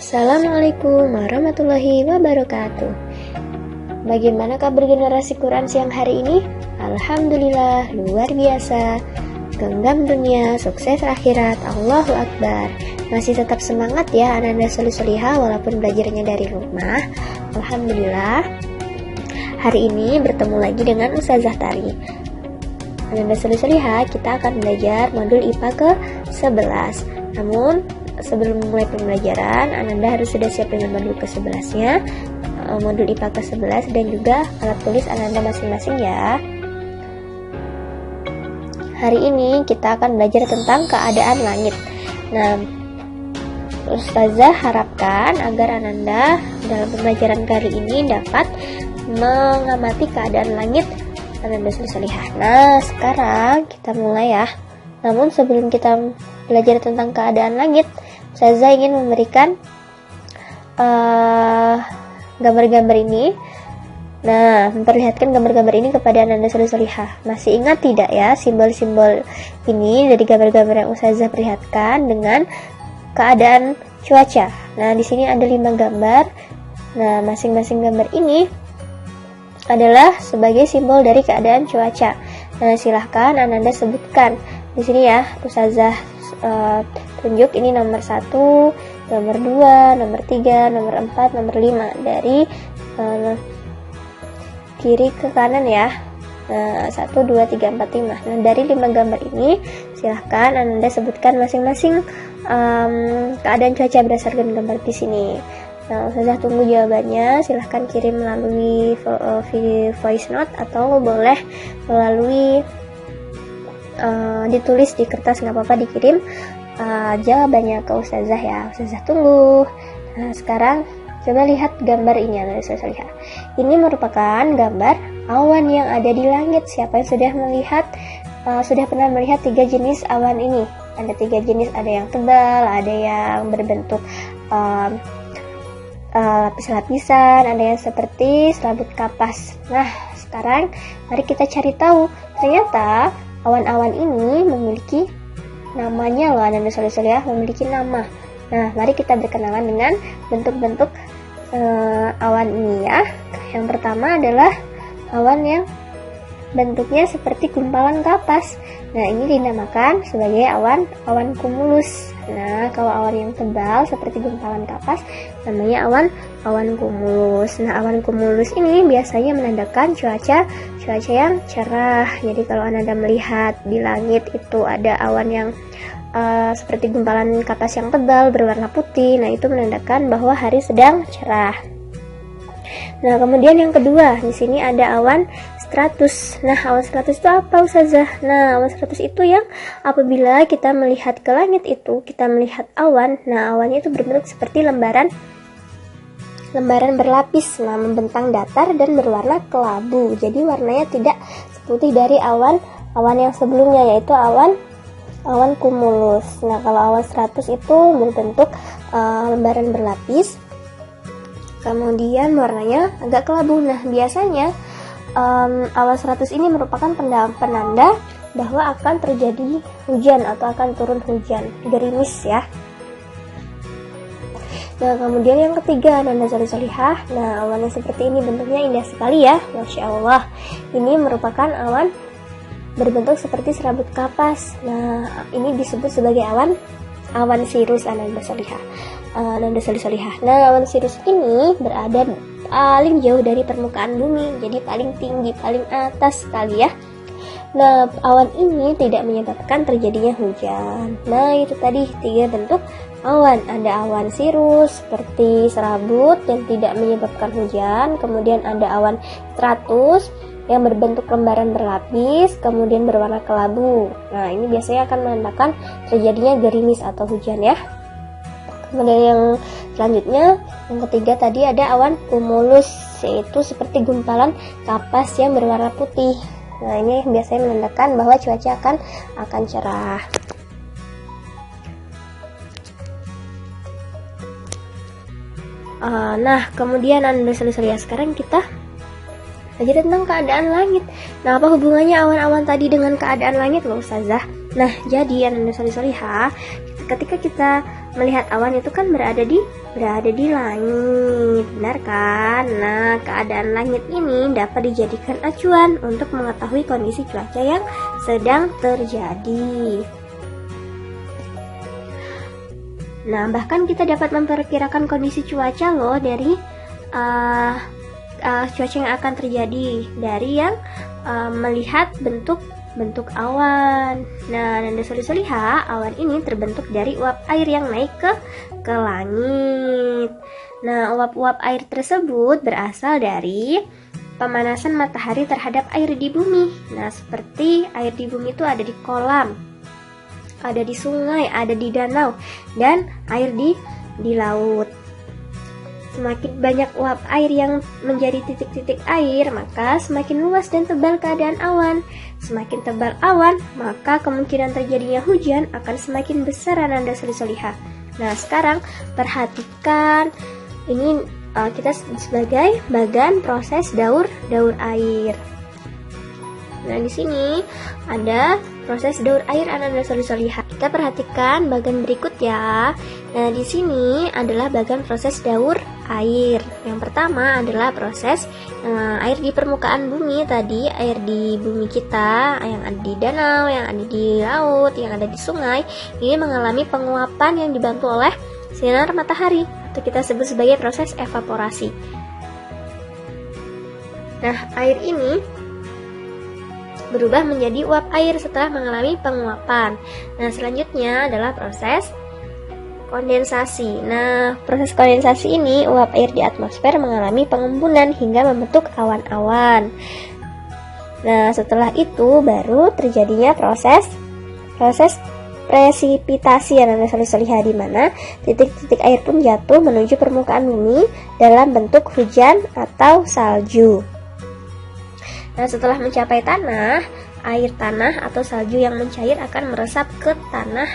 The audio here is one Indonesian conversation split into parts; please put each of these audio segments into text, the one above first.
Assalamualaikum warahmatullahi wabarakatuh. Bagaimana kabar generasi Quran siang hari ini? Alhamdulillah, luar biasa. Genggam dunia, sukses akhirat, Allahu Akbar. Masih tetap semangat ya Ananda Solihah walaupun belajarnya dari rumah. Alhamdulillah. Hari ini bertemu lagi dengan Ustazah Tari. Ananda Solihah, kita akan belajar modul IPA ke-11. Namun sebelum mulai pembelajaran, Ananda harus sudah siap dengan modul ke-11-nya, modul IPA ke-11 dan juga alat tulis Ananda masing-masing ya. Hari ini kita akan belajar tentang keadaan langit. Nah, Ustazah harapkan agar Ananda dalam pembelajaran kali ini dapat mengamati keadaan langit Ananda Solihah. Nah, sekarang kita mulai ya. Namun sebelum kita belajar tentang keadaan langit, Ustazah ingin memberikan gambar-gambar ini. Nah, memperlihatkan gambar-gambar ini kepada Ananda Solihah. Masih ingat tidak ya simbol-simbol ini dari gambar-gambar yang Ustazah perlihatkan dengan keadaan cuaca. Nah, di sini ada 5 gambar. Nah, masing-masing gambar ini adalah sebagai simbol dari keadaan cuaca. Nah, silahkan Ananda sebutkan di sini ya. Ustazah tunjuk ini nomor 1, nomor 2, nomor 3, nomor 4, nomor 5 dari kiri ke kanan ya. Nah, 1, 2, 3, 4, 5. Nah, dari 5 gambar ini silahkan Ananda sebutkan masing-masing keadaan cuaca berdasarkan gambar di sini. Nah, Ustazah tunggu jawabannya. Silahkan kirim melalui voice note atau boleh melalui ditulis di kertas, nggak apa-apa, dikirim jawabannya ke Ustazah ya. Ustazah tunggu. Nah, sekarang coba lihat gambar ini Ananda Solihah. Ini merupakan gambar awan yang ada di langit. Siapa yang sudah melihat sudah pernah melihat 3 jenis awan ini? Ada 3 jenis, ada yang tebal, ada yang berbentuk lapis-lapisan, ada yang seperti selaput kapas. Nah, sekarang mari kita cari tahu. Ternyata awan-awan ini memiliki namanya loh Ananda Solihah, memiliki nama. Nah, mari kita berkenalan dengan bentuk-bentuk awan ini ya. Yang pertama adalah awan yang bentuknya seperti gumpalan kapas. Nah, ini dinamakan sebagai awan cumulus. Nah, kalau awan yang tebal seperti gumpalan kapas namanya awan cumulus. Nah, awan cumulus ini biasanya menandakan cuaca yang cerah. Jadi kalau Anda melihat di langit itu ada awan yang seperti gumpalan kapas yang tebal berwarna putih, nah itu menandakan bahwa hari sedang cerah. Nah, kemudian yang kedua, di sini ada awan stratus. Nah, awan stratus itu apa Ustazah? Nah, awan stratus itu yang apabila kita melihat ke langit itu, kita melihat awan, nah awannya itu berbentuk seperti lembaran berlapis, nah membentang datar dan berwarna kelabu. Jadi warnanya tidak seputih dari awan yang sebelumnya, yaitu awan cumulus. Nah, kalau awan stratus itu berbentuk lembaran berlapis, kemudian warnanya agak kelabu. Nah, biasanya awan stratus ini merupakan penanda bahwa akan terjadi hujan atau akan turun hujan, gerimis ya. Nah, kemudian yang ketiga Ananda Solihah. Nah, awan yang seperti ini bentuknya indah sekali ya, Masya Allah. Ini merupakan awan berbentuk seperti serabut kapas. Nah, ini disebut sebagai awan sirus Ananda Solihah. Nah, awan sirus ini berada paling jauh dari permukaan bumi, jadi paling tinggi, paling atas sekali ya. Nah, awan ini tidak menyebabkan terjadinya hujan. Nah, itu tadi 3 bentuk awan. Ada awan sirus seperti serabut yang tidak menyebabkan hujan, kemudian ada awan stratus yang berbentuk lembaran berlapis, kemudian berwarna kelabu. Nah, ini biasanya akan menandakan terjadinya gerimis atau hujan ya. Kemudian yang selanjutnya, yang ketiga tadi ada awan cumulus, yaitu seperti gumpalan kapas yang berwarna putih. Nah, ini biasanya menandakan bahwa cuaca akan cerah. Nah, kemudian Ananda Solihah, sekarang kita belajar tentang keadaan langit. Nah, apa hubungannya awan-awan tadi dengan keadaan langit loh Ustazah? Nah, jadi Ananda Solihah, ketika kita melihat awan itu kan berada di langit, benar kan? Nah, keadaan langit ini dapat dijadikan acuan untuk mengetahui kondisi cuaca yang sedang terjadi. Nah, bahkan kita dapat memperkirakan kondisi cuaca loh dari cuaca yang akan terjadi dari yang melihat bentuk awan. Nah, Nanda Soli-Soliha, awan ini terbentuk dari uap air yang naik ke langit. Nah, uap-uap air tersebut berasal dari pemanasan matahari terhadap air di bumi. Nah, seperti air di bumi itu ada di kolam, ada di sungai, ada di danau, dan air di laut. Semakin banyak uap air yang menjadi titik-titik air, maka semakin luas dan tebal keadaan awan. Semakin tebal awan, maka kemungkinan terjadinya hujan akan semakin besar, Ananda Soli-Soliha. Nah, sekarang perhatikan ini kita sebagai bagan proses daur air. Nah, di sini ada proses daur air, Ananda Soli-Soliha. Kita perhatikan bagian berikut ya. Nah, di sini adalah bagian proses daur air. Yang pertama adalah proses air di permukaan bumi tadi, air di bumi kita yang ada di danau, yang ada di laut, yang ada di sungai, ini mengalami penguapan yang dibantu oleh sinar matahari, atau kita sebut sebagai proses evaporasi. Nah, air ini berubah menjadi uap air setelah mengalami penguapan. Nah, selanjutnya adalah proses kondensasi. Nah, proses kondensasi ini uap air di atmosfer mengalami pengembunan hingga membentuk awan-awan. Nah, setelah itu baru terjadinya proses presipitasi, Ananda Soli-Soliha, di mana titik-titik air pun jatuh menuju permukaan bumi dalam bentuk hujan atau salju. Nah, setelah mencapai tanah, air tanah atau salju yang mencair akan meresap ke tanah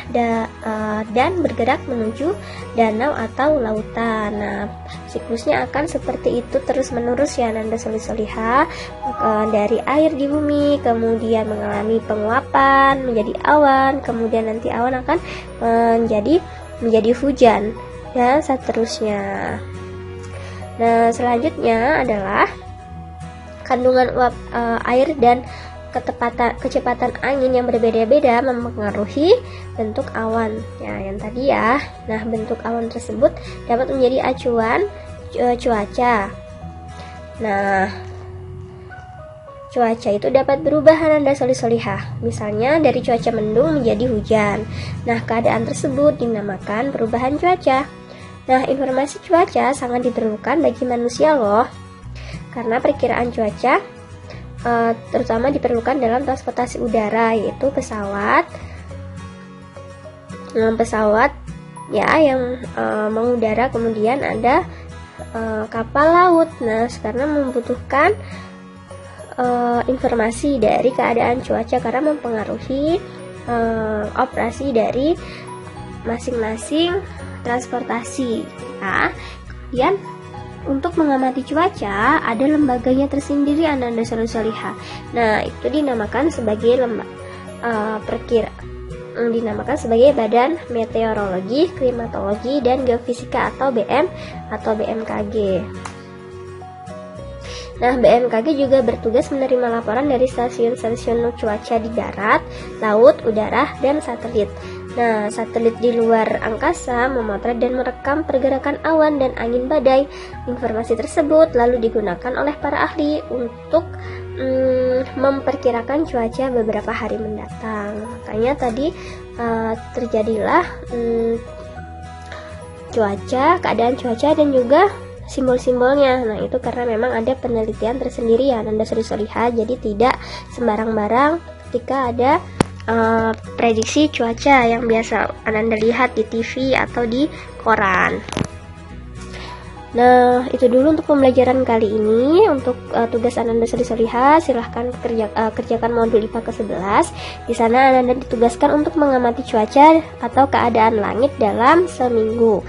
dan bergerak menuju danau atau lautan. Nah, siklusnya akan seperti itu terus-menerus ya, Ananda Soli-Soliha. Dari air di bumi, kemudian mengalami penguapan menjadi awan, kemudian nanti awan akan menjadi hujan, dan seterusnya. Nah, selanjutnya adalah kandungan uap air dan kecepatan angin yang berbeda-beda mempengaruhi bentuk awan. Ya, yang tadi ya. Nah, bentuk awan tersebut dapat menjadi acuan cuaca. Nah, cuaca itu dapat berubah, Ananda Soli-Soliha. Misalnya dari cuaca mendung menjadi hujan. Nah, keadaan tersebut dinamakan perubahan cuaca. Nah, informasi cuaca sangat diperlukan bagi manusia loh. Karena perkiraan cuaca terutama diperlukan dalam transportasi udara, yaitu pesawat ya yang mengudara, kemudian ada kapal laut. Nah, karena membutuhkan informasi dari keadaan cuaca karena mempengaruhi operasi dari masing-masing transportasi. Nah, kemudian untuk mengamati cuaca ada lembaganya tersendiri, Ananda Soli-Soliha. Nah, itu dinamakan sebagai dinamakan sebagai Badan Meteorologi, Klimatologi, dan Geofisika atau BMKG. Nah, BMKG juga bertugas menerima laporan dari stasiun-stasiun cuaca di darat, laut, udara, dan satelit. Nah, satelit di luar angkasa memotret dan merekam pergerakan awan dan angin badai. Informasi tersebut lalu digunakan oleh para ahli untuk memperkirakan cuaca beberapa hari mendatang. Makanya tadi terjadilah keadaan cuaca dan juga simbol-simbolnya. Nah, itu karena memang ada penelitian tersendiri ya, Ananda Soli-Soliha. Jadi tidak sembarang-barang ketika ada prediksi cuaca yang biasa Ananda lihat di TV atau di koran. Nah, itu dulu untuk pembelajaran kali ini. Untuk tugas Ananda Soli-Soliha, silahkan kerjakan modul IPA ke-11. Di sana Ananda ditugaskan untuk mengamati cuaca atau keadaan langit dalam seminggu.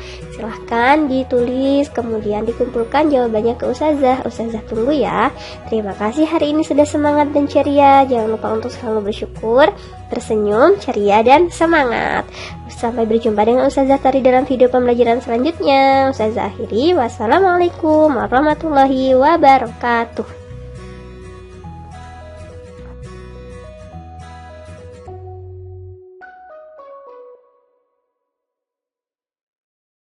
Silahkan ditulis, kemudian dikumpulkan jawabannya ke Ustazah. Ustazah tunggu ya. Terima kasih hari ini sudah semangat dan ceria. Jangan lupa untuk selalu bersyukur, tersenyum, ceria, dan semangat. Sampai berjumpa dengan Ustazah Tari dalam video pembelajaran selanjutnya. Ustazah akhiri, wassalamualaikum warahmatullahi wabarakatuh.